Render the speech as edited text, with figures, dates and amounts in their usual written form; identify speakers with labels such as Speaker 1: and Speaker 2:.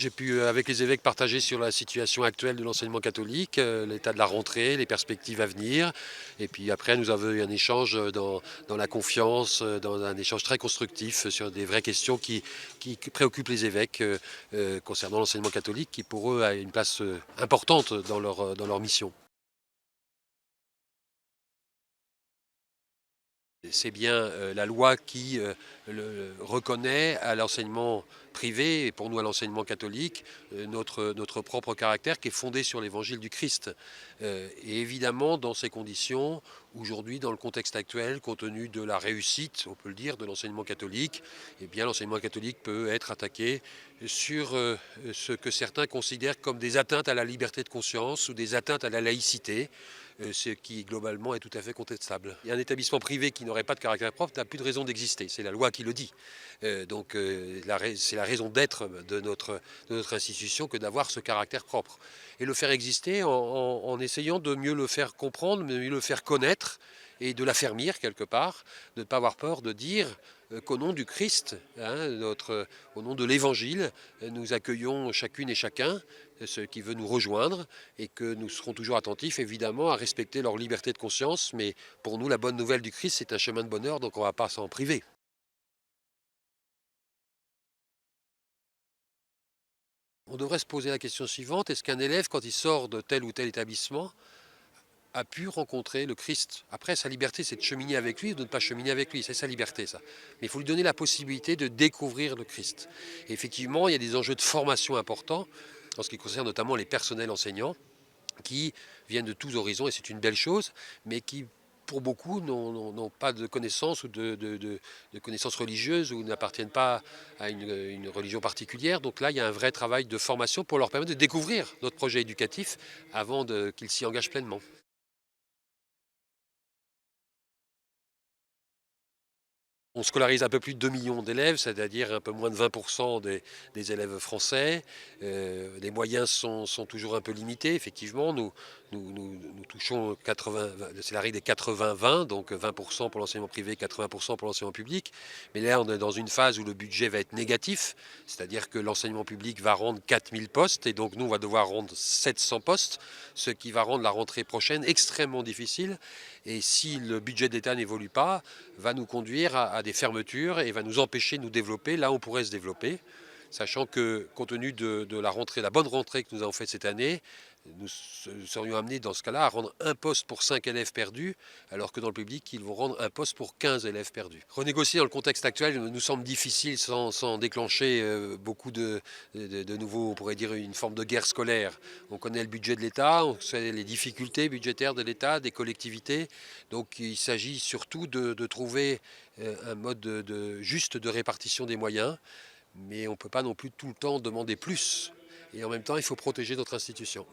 Speaker 1: J'ai pu, avec les évêques, partager sur la situation actuelle de l'enseignement catholique, l'état de la rentrée, les perspectives à venir. Et puis après, nous avons eu un échange dans la confiance, dans un échange très constructif sur des vraies questions qui préoccupent les évêques concernant l'enseignement catholique, qui pour eux a une place importante dans leur mission. C'est bien la loi qui reconnaît à l'enseignement privé et pour nous à l'enseignement catholique notre propre caractère qui est fondé sur l'évangile du Christ. Et évidemment, dans ces conditions, aujourd'hui, dans le contexte actuel, compte tenu de la réussite, on peut le dire, de l'enseignement catholique, eh bien l'enseignement catholique peut être attaqué sur ce que certains considèrent comme des atteintes à la liberté de conscience ou des atteintes à la laïcité, ce qui globalement est tout à fait contestable. Il y a un établissement privé qui n'aurait pas de caractère propre n'a plus de raison d'exister, c'est la loi qui le dit. C'est la raison d'être de notre institution que d'avoir ce caractère propre. Et le faire exister en essayant de mieux le faire comprendre, de mieux le faire connaître et de l'affermir quelque part, de ne pas avoir peur de dire qu'au nom du Christ, au nom de l'Évangile, nous accueillons chacune et chacun, ceux qui veut nous rejoindre, et que nous serons toujours attentifs évidemment à respecter leur liberté de conscience, mais pour nous la bonne nouvelle du Christ c'est un chemin de bonheur, donc on ne va pas s'en priver. On devrait se poser la question suivante, est-ce qu'un élève quand il sort de tel ou tel établissement a pu rencontrer le Christ? Après, sa liberté, c'est de cheminer avec lui ou de ne pas cheminer avec lui. C'est sa liberté, ça. Mais il faut lui donner la possibilité de découvrir le Christ. Et effectivement, il y a des enjeux de formation importants, en ce qui concerne notamment les personnels enseignants, qui viennent de tous horizons, et c'est une belle chose, mais qui, pour beaucoup, n'ont pas de connaissances ou de connaissances religieuses ou n'appartiennent pas à une religion particulière. Donc là, il y a un vrai travail de formation pour leur permettre de découvrir notre projet éducatif avant qu'ils s'y engagent pleinement. On scolarise un peu plus de 2 millions d'élèves, c'est-à-dire un peu moins de 20% des élèves français. Les moyens sont toujours un peu limités, effectivement. Nous touchons 80, c'est la règle des 80-20, donc 20% pour l'enseignement privé, 80% pour l'enseignement public. Mais là, on est dans une phase où le budget va être négatif, c'est-à-dire que l'enseignement public va rendre 4000 postes et donc nous, on va devoir rendre 700 postes, ce qui va rendre la rentrée prochaine extrêmement difficile. Et si le budget de l'État n'évolue pas, va nous conduire à des fermetures et va nous empêcher de nous développer là où on pourrait se développer, sachant que compte tenu de la rentrée, la bonne rentrée que nous avons faite cette année, nous serions amenés dans ce cas-là à rendre un poste pour 5 élèves perdus, alors que dans le public, ils vont rendre un poste pour 15 élèves perdus. Renégocier dans le contexte actuel nous semble difficile sans déclencher beaucoup de nouveaux, on pourrait dire une forme de guerre scolaire. On connaît le budget de l'État, on sait les difficultés budgétaires de l'État, des collectivités, donc il s'agit surtout de trouver un mode juste de répartition des moyens, mais on ne peut pas non plus tout le temps demander plus. Et en même temps, il faut protéger notre institution.